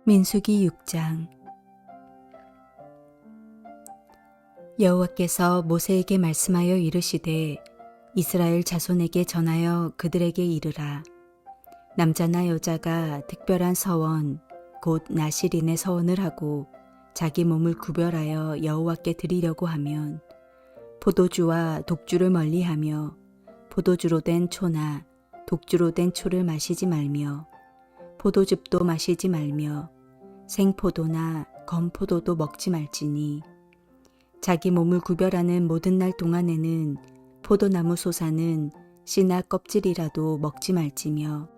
민수기 6장. 여호와께서 모세에게 말씀하여 이르시되 이스라엘 자손에게 전하여 그들에게 이르라. 남자나 여자가 특별한 서원 곧 나실인의 서원을 하고 자기 몸을 구별하여 여호와께 드리려고 하면 포도주와 독주를 멀리하며 포도주로 된 초나 독주로 된 초를 마시지 말며 포도즙도 마시지 말며 생포도나 건포도도 먹지 말지니 자기 몸을 구별하는 모든 날 동안에는 포도나무 솟아는 씨나 껍질이라도 먹지 말지며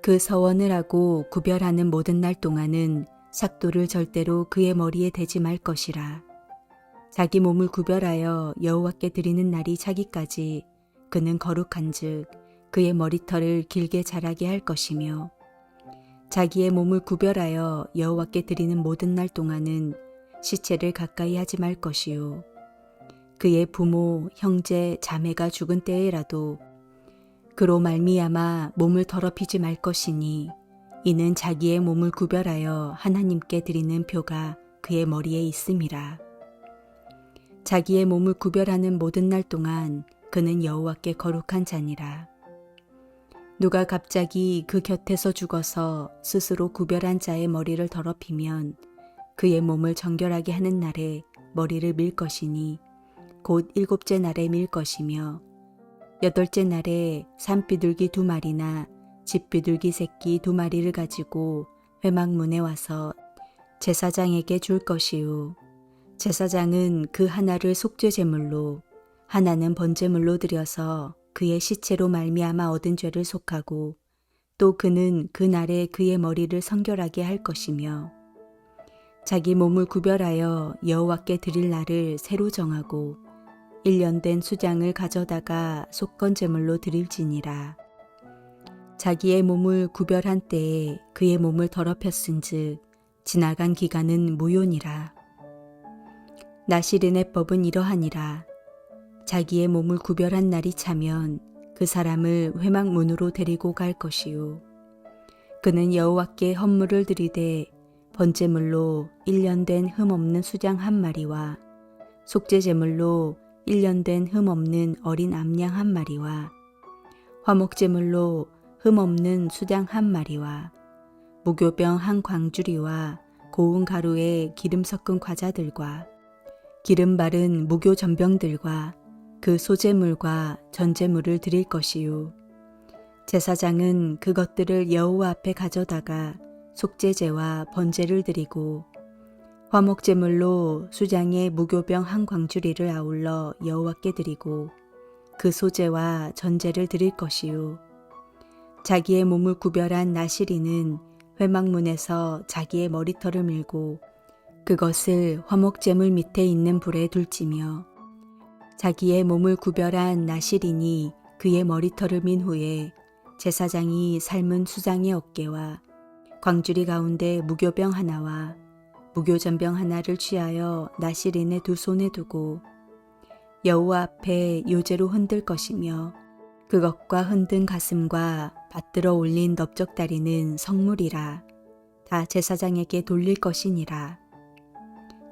그 서원을 하고 구별하는 모든 날 동안은 삭도를 절대로 그의 머리에 대지 말 것이라. 자기 몸을 구별하여 여호와께 드리는 날이 차기까지 그는 거룩한즉 그의 머리털을 길게 자라게 할 것이며 자기의 몸을 구별하여 여호와께 드리는 모든 날 동안은 시체를 가까이 하지 말 것이요. 그의 부모, 형제, 자매가 죽은 때에라도 그로 말미암아 몸을 더럽히지 말 것이니 이는 자기의 몸을 구별하여 하나님께 드리는 표가 그의 머리에 있음이라. 자기의 몸을 구별하는 모든 날 동안 그는 여호와께 거룩한 자니라. 누가 갑자기 그 곁에서 죽어서 스스로 구별한 자의 머리를 더럽히면 그의 몸을 정결하게 하는 날에 머리를 밀 것이니 곧 7째 날에 밀 것이며 8째 날에 산비둘기 2마리나 집비둘기 새끼 2마리를 가지고 회막문에 와서 제사장에게 줄 것이요. 제사장은 그 하나를 속죄 제물로 하나는 번제물로 드려서 그의 시체로 말미암아 얻은 죄를 속하고 또 그는 그 날에 그의 머리를 성결하게 할 것이며 자기 몸을 구별하여 여호와께 드릴 날을 새로 정하고 1년 된 수장을 가져다가 속건 제물로 드릴지니라. 자기의 몸을 구별한 때에 그의 몸을 더럽혔은즉 지나간 기간은 무효니라. 나실인의 법은 이러하니라. 자기의 몸을 구별한 날이 차면 그 사람을 회막문으로 데리고 갈 것이요. 그는 여호와께 헌물을 드리되 번제물로 1년 된 흠없는 수장 1마리와 속죄제물로 1년 된 흠없는 어린 암양 1마리와 화목제물로 흠없는 수장 1마리와 무교병 1광주리와 고운 가루에 기름 섞은 과자들과 기름 바른 무교 전병들과 그 소제물과 전제물을 드릴 것이요. 제사장은 그것들을 여호와 앞에 가져다가 속죄제와 번제를 드리고 화목제물로 수장의 무교병 1광주리를 아울러 여호와께 드리고 그 소제와 전제를 드릴 것이요. 자기의 몸을 구별한 나실인은 회막문에서 자기의 머리털을 밀고 그것을 화목제물 밑에 있는 불에 둘지며 자기의 몸을 구별한 나실인이 그의 머리털을 민 후에 제사장이 삶은 수장의 어깨와 광주리 가운데 무교병 하나와 무교전병 하나를 취하여 나실인의 2 손에 두고 여호와 앞에 요제로 흔들 것이며 그것과 흔든 가슴과 받들어 올린 넓적다리는 성물이라. 다 제사장에게 돌릴 것이니라.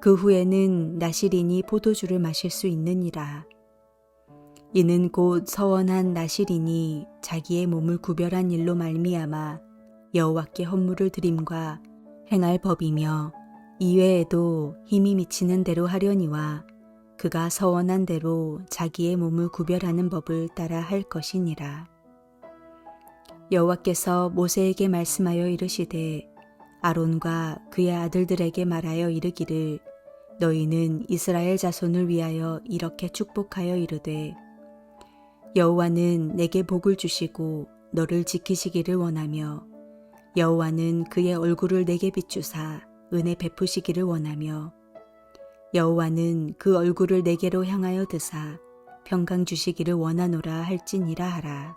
그 후에는 나실인이 포도주를 마실 수 있느니라. 이는 곧 서원한 나실인이 자기의 몸을 구별한 일로 말미암아 여호와께 헌물을 드림과 행할 법이며 이외에도 힘이 미치는 대로 하려니와 그가 서원한 대로 자기의 몸을 구별하는 법을 따라 할 것이니라. 여호와께서 모세에게 말씀하여 이르시되 아론과 그의 아들들에게 말하여 이르기를 너희는 이스라엘 자손을 위하여 이렇게 축복하여 이르되 여호와는 내게 복을 주시고 너를 지키시기를 원하며 여호와는 그의 얼굴을 내게 비추사 은혜 베푸시기를 원하며 여호와는 그 얼굴을 내게로 향하여 드사 평강 주시기를 원하노라 할지니라 하라.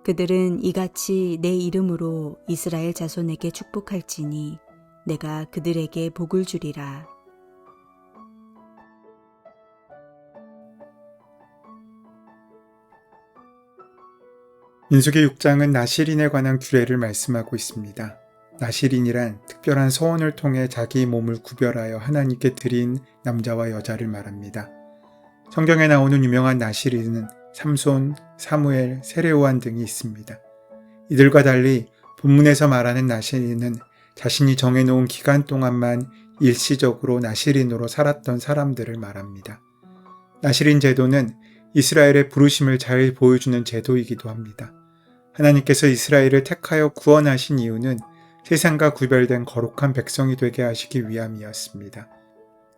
그들은 이같이 내 이름으로 이스라엘 자손에게 축복할지니 내가 그들에게 복을 주리라. 민수기 6장은 나실인에 관한 규례를 말씀하고 있습니다. 나시린이란 특별한 서원을 통해 자기 몸을 구별하여 하나님께 드린 남자와 여자를 말합니다. 성경에 나오는 유명한 나시린은 삼손, 사무엘, 세례요한 등이 있습니다. 이들과 달리 본문에서 말하는 나시린은 자신이 정해놓은 기간 동안만 일시적으로 나시린으로 살았던 사람들을 말합니다. 나시린 제도는 이스라엘의 부르심을 잘 보여주는 제도이기도 합니다. 하나님께서 이스라엘을 택하여 구원하신 이유는 세상과 구별된 거룩한 백성이 되게 하시기 위함이었습니다.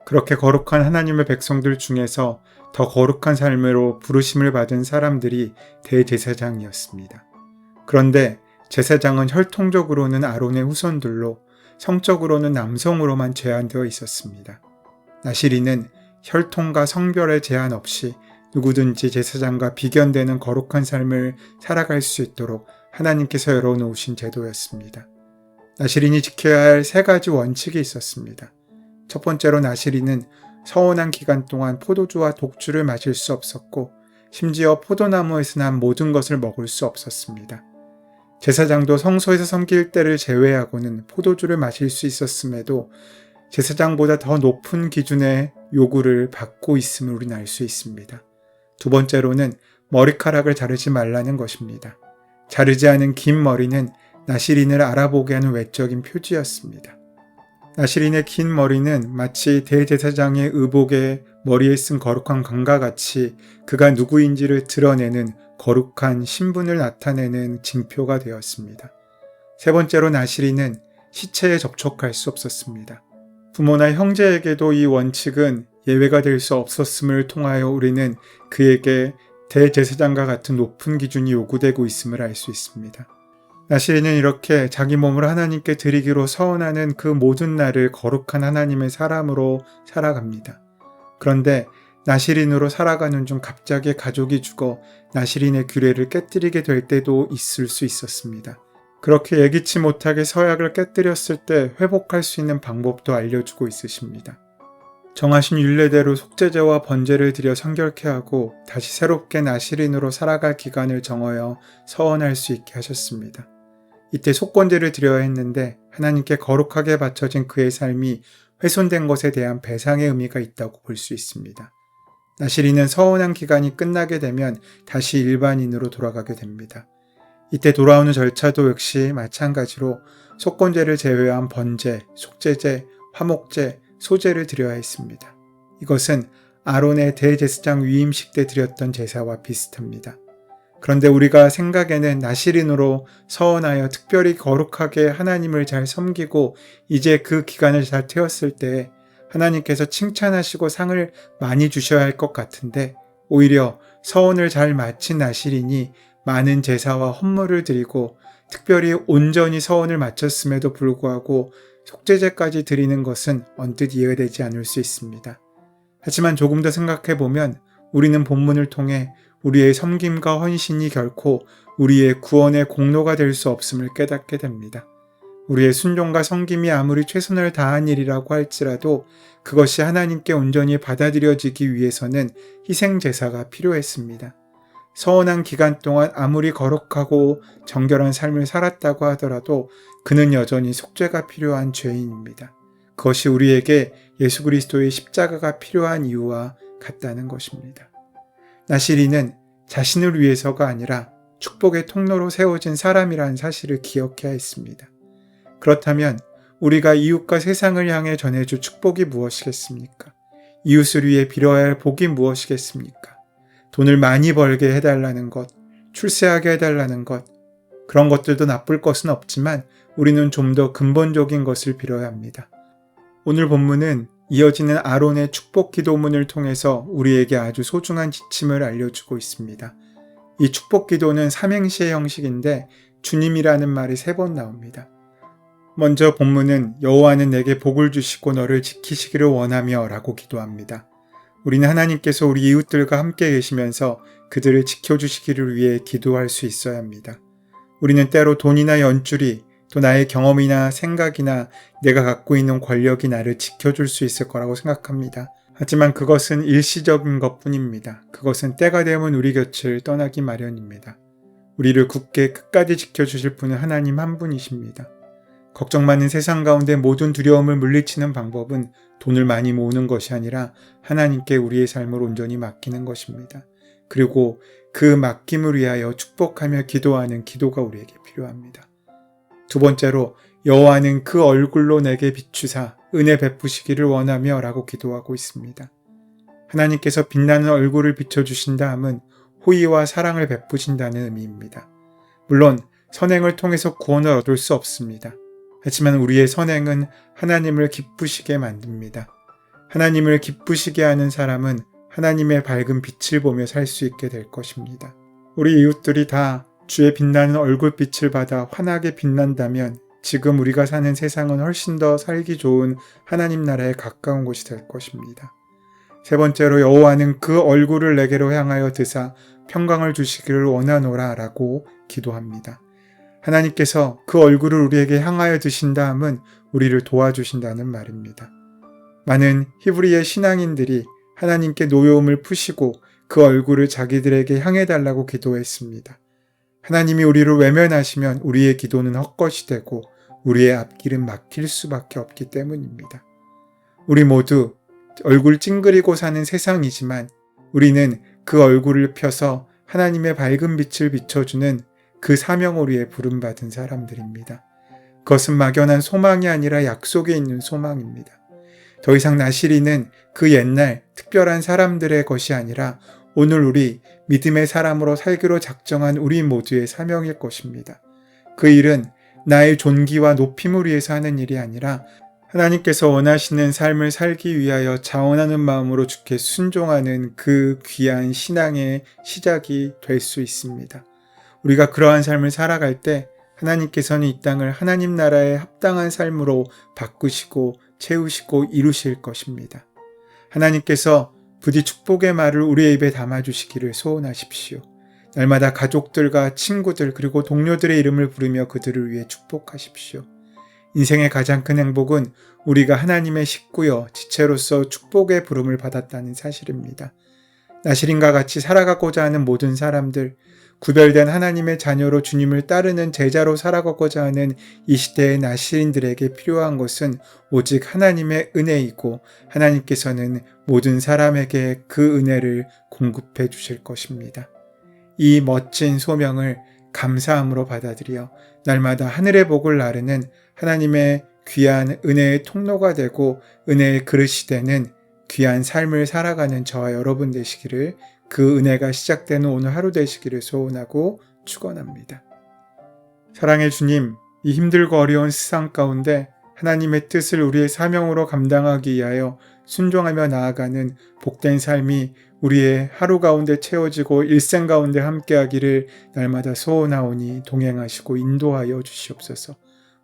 그렇게 거룩한 하나님의 백성들 중에서 더 거룩한 삶으로 부르심을 받은 사람들이 대제사장이었습니다. 그런데 제사장은 혈통적으로는 아론의 후손들로 성적으로는 남성으로만 제한되어 있었습니다. 나시린은 혈통과 성별에 제한 없이 누구든지 제사장과 비견되는 거룩한 삶을 살아갈 수 있도록 하나님께서 열어놓으신 제도였습니다. 나시린이 지켜야 할 3가지 원칙이 있었습니다. 첫 번째로 나시린은 서원한 기간 동안 포도주와 독주를 마실 수 없었고 심지어 포도나무에서 난 모든 것을 먹을 수 없었습니다. 제사장도 성소에서 섬길 때를 제외하고는 포도주를 마실 수 있었음에도 제사장보다 더 높은 기준의 요구를 받고 있음을 우리는 알 수 있습니다. 두 번째로는 머리카락을 자르지 말라는 것입니다. 자르지 않은 긴 머리는 나시린을 알아보게 하는 외적인 표지였습니다. 나시린의 긴 머리는 마치 대제사장의 의복에 머리에 쓴 거룩한 관과 같이 그가 누구인지를 드러내는 거룩한 신분을 나타내는 징표가 되었습니다. 세 번째로 나시린은 시체에 접촉할 수 없었습니다. 부모나 형제에게도 이 원칙은 예외가 될 수 없었음을 통하여 우리는 그에게 대제사장과 같은 높은 기준이 요구되고 있음을 알 수 있습니다. 나시린은 이렇게 자기 몸을 하나님께 드리기로 서원하는 그 모든 날을 거룩한 하나님의 사람으로 살아갑니다. 그런데 나시린으로 살아가는 중 갑자기 가족이 죽어 나시린의 규례를 깨뜨리게 될 때도 있을 수 있었습니다. 그렇게 예기치 못하게 서약을 깨뜨렸을 때 회복할 수 있는 방법도 알려주고 있으십니다. 정하신 율례대로 속죄제와 번제를 드려 성결케 하고 다시 새롭게 나시린으로 살아갈 기간을 정하여 서원할 수 있게 하셨습니다. 이때 속건제를 드려야 했는데 하나님께 거룩하게 바쳐진 그의 삶이 훼손된 것에 대한 배상의 의미가 있다고 볼 수 있습니다. 나시린은 서원한 기간이 끝나게 되면 다시 일반인으로 돌아가게 됩니다. 이때 돌아오는 절차도 역시 마찬가지로 속건제를 제외한 번제, 속죄제, 화목제, 소제를 드려야 했습니다. 이것은 아론의 대제사장 위임식 때 드렸던 제사와 비슷합니다. 그런데 우리가 생각에는 나시린으로 서원하여 특별히 거룩하게 하나님을 잘 섬기고 이제 그 기간을 잘 태웠을 때 하나님께서 칭찬하시고 상을 많이 주셔야 할 것 같은데 오히려 서원을 잘 마친 나시린이 많은 제사와 헌물을 드리고 특별히 온전히 서원을 마쳤음에도 불구하고 속죄제까지 드리는 것은 언뜻 이해되지 않을 수 있습니다. 하지만 조금 더 생각해보면 우리는 본문을 통해 우리의 섬김과 헌신이 결코 우리의 구원의 공로가 될 수 없음을 깨닫게 됩니다. 우리의 순종과 섬김이 아무리 최선을 다한 일이라고 할지라도 그것이 하나님께 온전히 받아들여지기 위해서는 희생제사가 필요했습니다. 서원한 기간 동안 아무리 거룩하고 정결한 삶을 살았다고 하더라도 그는 여전히 속죄가 필요한 죄인입니다. 그것이 우리에게 예수 그리스도의 십자가가 필요한 이유와 같다는 것입니다. 나시린은 자신을 위해서가 아니라 축복의 통로로 세워진 사람이라는 사실을 기억해야 했습니다. 그렇다면 우리가 이웃과 세상을 향해 전해줄 축복이 무엇이겠습니까? 이웃을 위해 빌어야 할 복이 무엇이겠습니까? 돈을 많이 벌게 해달라는 것, 출세하게 해달라는 것, 그런 것들도 나쁠 것은 없지만 우리는 좀 더 근본적인 것을 빌어야 합니다. 오늘 본문은 이어지는 아론의 축복 기도문을 통해서 우리에게 아주 소중한 지침을 알려주고 있습니다. 이 축복 기도는 삼행시의 형식인데 주님이라는 말이 3번 나옵니다. 먼저 본문은 여호와는 내게 복을 주시고 너를 지키시기를 원하며 라고 기도합니다. 우리는 하나님께서 우리 이웃들과 함께 계시면서 그들을 지켜주시기를 위해 기도할 수 있어야 합니다. 우리는 때로 돈이나 연줄이 또 나의 경험이나 생각이나 내가 갖고 있는 권력이 나를 지켜줄 수 있을 거라고 생각합니다. 하지만 그것은 일시적인 것뿐입니다. 그것은 때가 되면 우리 곁을 떠나기 마련입니다. 우리를 굳게 끝까지 지켜주실 분은 하나님 한 분이십니다. 걱정 많은 세상 가운데 모든 두려움을 물리치는 방법은 돈을 많이 모으는 것이 아니라 하나님께 우리의 삶을 온전히 맡기는 것입니다. 그리고 그 맡김을 위하여 축복하며 기도하는 기도가 우리에게 필요합니다. 두 번째로 여호와는 그 얼굴로 내게 비추사 은혜 베푸시기를 원하며 라고 기도하고 있습니다. 하나님께서 빛나는 얼굴을 비춰주신다 함은 호의와 사랑을 베푸신다는 의미입니다. 물론 선행을 통해서 구원을 얻을 수 없습니다. 하지만 우리의 선행은 하나님을 기쁘시게 만듭니다. 하나님을 기쁘시게 하는 사람은 하나님의 밝은 빛을 보며 살 수 있게 될 것입니다. 우리 이웃들이 다 주의 빛나는 얼굴빛을 받아 환하게 빛난다면 지금 우리가 사는 세상은 훨씬 더 살기 좋은 하나님 나라에 가까운 곳이 될 것입니다. 세 번째로 여호와는 그 얼굴을 내게로 향하여 드사 평강을 주시기를 원하노라 라고 기도합니다. 하나님께서 그 얼굴을 우리에게 향하여 드신다 함은 우리를 도와주신다는 말입니다. 많은 히브리의 신앙인들이 하나님께 노여움을 푸시고 그 얼굴을 자기들에게 향해 달라고 기도했습니다. 하나님이 우리를 외면하시면 우리의 기도는 헛것이 되고 우리의 앞길은 막힐 수밖에 없기 때문입니다. 우리 모두 얼굴 찡그리고 사는 세상이지만 우리는 그 얼굴을 펴서 하나님의 밝은 빛을 비춰주는 그 사명을 위해 부름받은 사람들입니다. 그것은 막연한 소망이 아니라 약속에 있는 소망입니다. 더 이상 나시리는 그 옛날 특별한 사람들의 것이 아니라 오늘 우리 믿음의 사람으로 살기로 작정한 우리 모두의 사명일 것입니다. 그 일은 나의 존귀와 높임을 위해서 하는 일이 아니라 하나님께서 원하시는 삶을 살기 위하여 자원하는 마음으로 주께 순종하는 그 귀한 신앙의 시작이 될 수 있습니다. 우리가 그러한 삶을 살아갈 때 하나님께서는 이 땅을 하나님 나라에 합당한 삶으로 바꾸시고 채우시고 이루실 것입니다. 하나님께서 부디 축복의 말을 우리의 입에 담아주시기를 소원하십시오. 날마다 가족들과 친구들 그리고 동료들의 이름을 부르며 그들을 위해 축복하십시오. 인생의 가장 큰 행복은 우리가 하나님의 식구여 지체로서 축복의 부름을 받았다는 사실입니다. 나시린과 같이 살아가고자 하는 모든 사람들, 구별된 하나님의 자녀로 주님을 따르는 제자로 살아가고자 하는 이 시대의 나시린들에게 필요한 것은 오직 하나님의 은혜이고 하나님께서는 모든 사람에게 그 은혜를 공급해 주실 것입니다. 이 멋진 소명을 감사함으로 받아들여 날마다 하늘의 복을 나르는 하나님의 귀한 은혜의 통로가 되고 은혜의 그릇이 되는 귀한 삶을 살아가는 저와 여러분 되시기를, 그 은혜가 시작되는 오늘 하루 되시기를 소원하고 축원합니다. 사랑의 주님, 이 힘들고 어려운 세상 가운데 하나님의 뜻을 우리의 사명으로 감당하기 위하여 순종하며 나아가는 복된 삶이 우리의 하루 가운데 채워지고 일생 가운데 함께하기를 날마다 소원하오니 동행하시고 인도하여 주시옵소서.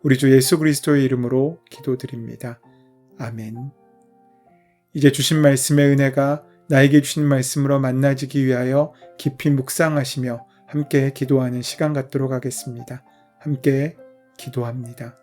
우리 주 예수 그리스도의 이름으로 기도드립니다. 아멘. 이제 주신 말씀의 은혜가 나에게 주신 말씀으로 만나지기 위하여 깊이 묵상하시며 함께 기도하는 시간 갖도록 하겠습니다. 함께 기도합니다.